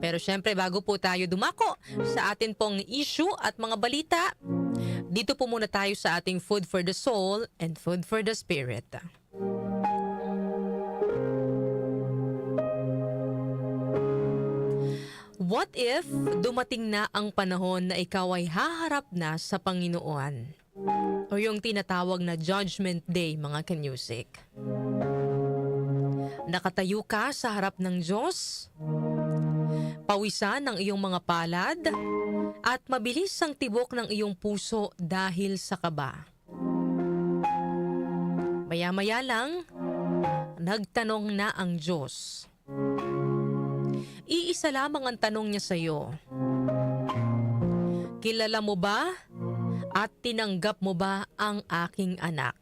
Pero syempre bago po tayo dumako sa atin pong issue at mga balita, dito po muna tayo sa ating food for the soul and food for the spirit. What if dumating na ang panahon na ikaw ay haharap na sa Panginoon? O yung tinatawag na Judgment Day, mga kanyusik. Nakatayo ka sa harap ng Diyos, pawisan ng iyong mga palad, at mabilis ang tibok ng iyong puso dahil sa kaba. Maya-maya lang, nagtanong na ang Diyos. Iisa lamang ang tanong niya sa iyo. Kilala mo ba at tinanggap mo ba ang aking anak?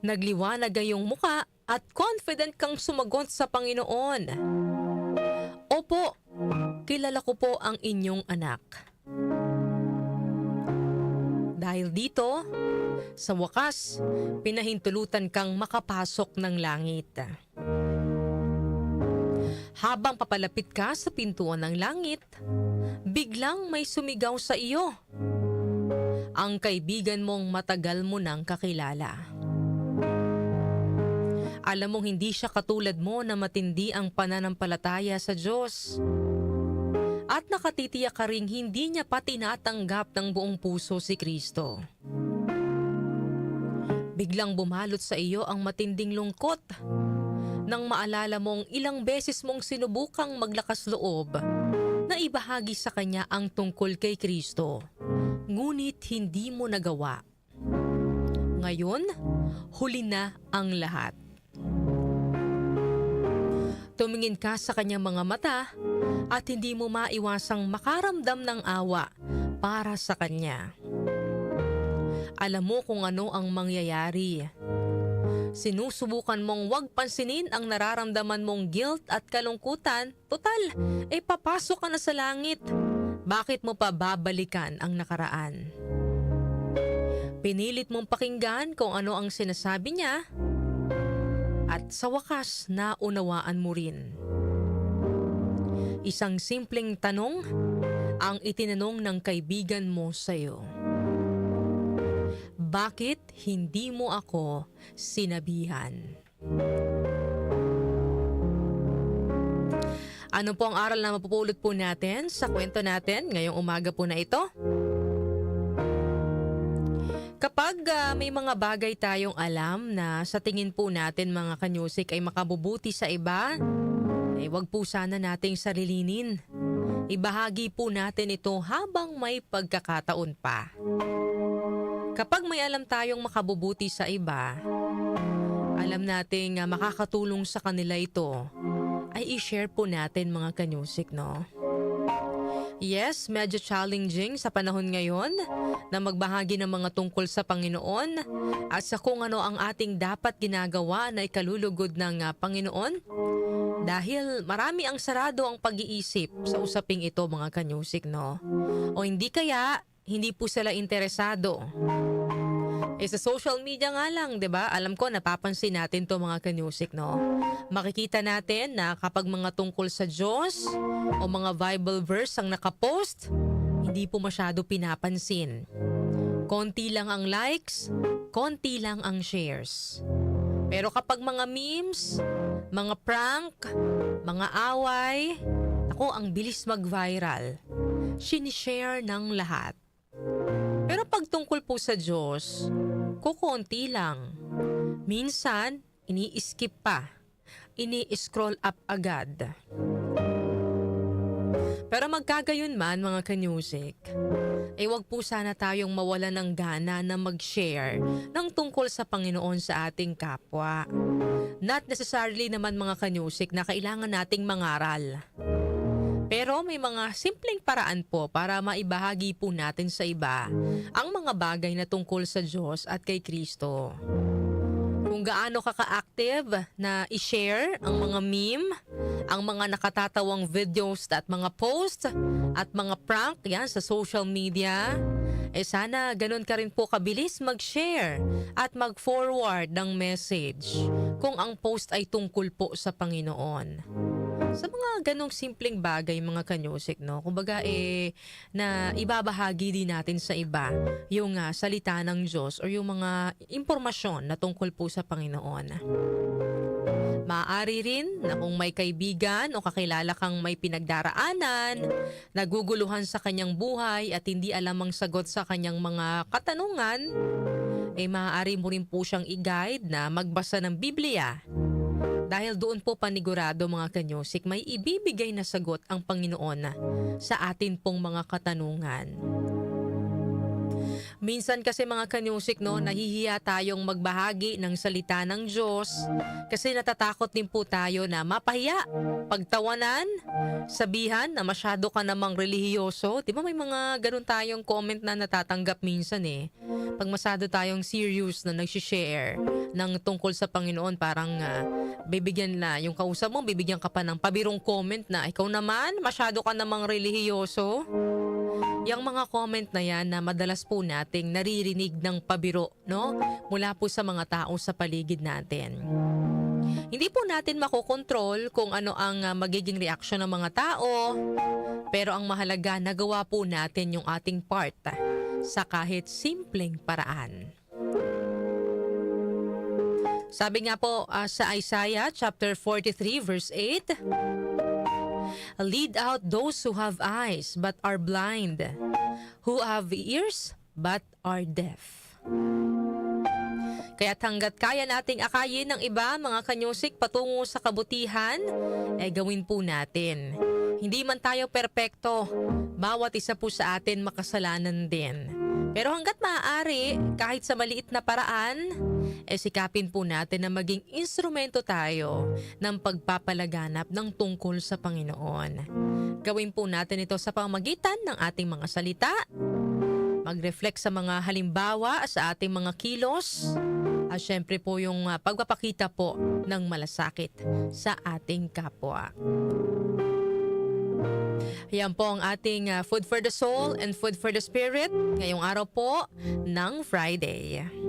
Nagliwanag ang iyong muka at confident kang sumagot sa Panginoon. Opo, kilala ko po ang inyong anak. Dahil dito, sa wakas, pinahintulutan kang makapasok ng langit. Habang papalapit ka sa pintuan ng langit, biglang may sumigaw sa iyo. Ang kaibigan mong matagal mo nang kakilala. Alam mong hindi siya katulad mo na matindi ang pananampalataya sa Diyos. At nakatitiyak ka ring hindi niya pa tinatanggap ng buong puso si Kristo. Biglang bumalot sa iyo ang matinding lungkot nang maalala mong ilang beses mong sinubukang maglakas loob na ibahagi sa kanya ang tungkol kay Kristo, ngunit hindi mo nagawa. Ngayon, huli na ang lahat. Tumingin ka sa kanyang mga mata at hindi mo maiwasang makaramdam ng awa para sa kanya. Alam mo kung ano ang mangyayari. Sinusubukan mong wag pansinin ang nararamdaman mong guilt at kalungkutan. Total, papasok ka na sa langit. Bakit mo pa babalikan ang nakaraan? Pinilit mong pakinggan kung ano ang sinasabi niya. At sa wakas, naunawaan mo rin. Isang simpleng tanong ang itinanong ng kaibigan mo sa'yo. Bakit hindi mo ako sinabihan? Ano po ang aral na mapupulot po natin sa kwento natin ngayong umaga po na ito? Kapag may mga bagay tayong alam na sa tingin po natin mga kanyusik ay makabubuti sa iba, wag po sana nating sarilinin. Ibahagi po natin ito habang may pagkakataon pa. Kapag may alam tayong makabubuti sa iba, alam nating makakatulong sa kanila ito, ay i-share po natin mga kanyusik, no? Yes, medyo challenging sa panahon ngayon na magbahagi ng mga tungkol sa Panginoon at sa kung ano ang ating dapat ginagawa na ikalulugod ng Panginoon. Dahil marami ang sarado ang pag-iisip sa usaping ito mga kanyusik, no? O hindi kaya, hindi po sila interesado. Sa social media nga lang, 'di ba? Alam ko napapansin natin 'to mga kanyusik, no? Makikita natin na kapag mga tungkol sa Diyos o mga Bible verse ang nakapost, hindi po masyado pinapansin. Konti lang ang likes, konti lang ang shares. Pero kapag mga memes, mga prank, mga away, ang bilis mag-viral. Sinishare ng lahat. Pero pag tungkol po sa Diyos, kukunti lang. Minsan, ini-skip pa. Ini-scroll up agad. Pero magkagayon man mga kanyusik, wag po sana tayong mawalan ng gana na mag-share ng tungkol sa Panginoon sa ating kapwa. Not necessarily naman mga kanyusik na kailangan nating mangaral. Pero may mga simpleng paraan po para maibahagi po natin sa iba ang mga bagay na tungkol sa Diyos at kay Kristo. Kung gaano ka ka-active na i-share ang mga meme, ang mga nakatatawang videos at mga post at mga prank yan sa social media, sana ganun ka rin po kabilis mag-share at mag-forward ng message kung ang post ay tungkol po sa Panginoon. Sa mga ganong simpleng bagay mga kanyusik, no? Kumbaga na ibabahagi din natin sa iba yung salita ng Diyos or yung mga impormasyon na tungkol po sa Panginoon. Maaari rin na kung may kaibigan o kakilala kang may pinagdaraanan, naguguluhan sa kanyang buhay at hindi alam ang sagot sa kanyang mga katanungan, maaari mo rin po siyang i-guide na magbasa ng Biblia. Dahil doon po panigurado mga kanyusik, may ibibigay na sagot ang Panginoon sa atin pong mga katanungan. Minsan kasi mga kanyusik, no, nahihiya tayong magbahagi ng salita ng Diyos kasi natatakot din po tayo na mapahiya, pagtawanan, sabihan na masyado ka namang relihiyoso. Di ba may mga ganun tayong comment na natatanggap minsan Pag masyado tayong serious na nagsishare ng tungkol sa Panginoon, parang bibigyan na yung kausap mo, bibigyan ka pa ng pabirong comment na ikaw naman, masyado ka namang relihiyoso. Yang mga comment na yan na madalas po nating naririnig ng pabiro, no? Mula po sa mga tao sa paligid natin. Hindi po natin makokontrol kung ano ang magiging reaksyon ng mga tao, pero ang mahalaga, nagawa po natin yung ating part sa kahit simpleng paraan. Sabi nga po sa Isaiah chapter 43 verse 8, lead out those who have eyes but are blind, who have ears but are deaf. Kaya't hanggat kaya nating akayin ng iba mga kanyusik patungo sa kabutihan, gawin po natin. Hindi man tayo perpekto, bawat isa po sa atin makasalanan din. Pero hanggat maaari, kahit sa maliit na paraan, sikapin po natin na maging instrumento tayo ng pagpapalaganap ng tungkol sa Panginoon. Gawin po natin ito sa pamamagitan ng ating mga salita, mag-reflect sa mga halimbawa sa ating mga kilos, at syempre po yung pagpapakita po ng malasakit sa ating kapwa. Yan po ang ating Food for the Soul and Food for the Spirit ngayong araw po ng Friday.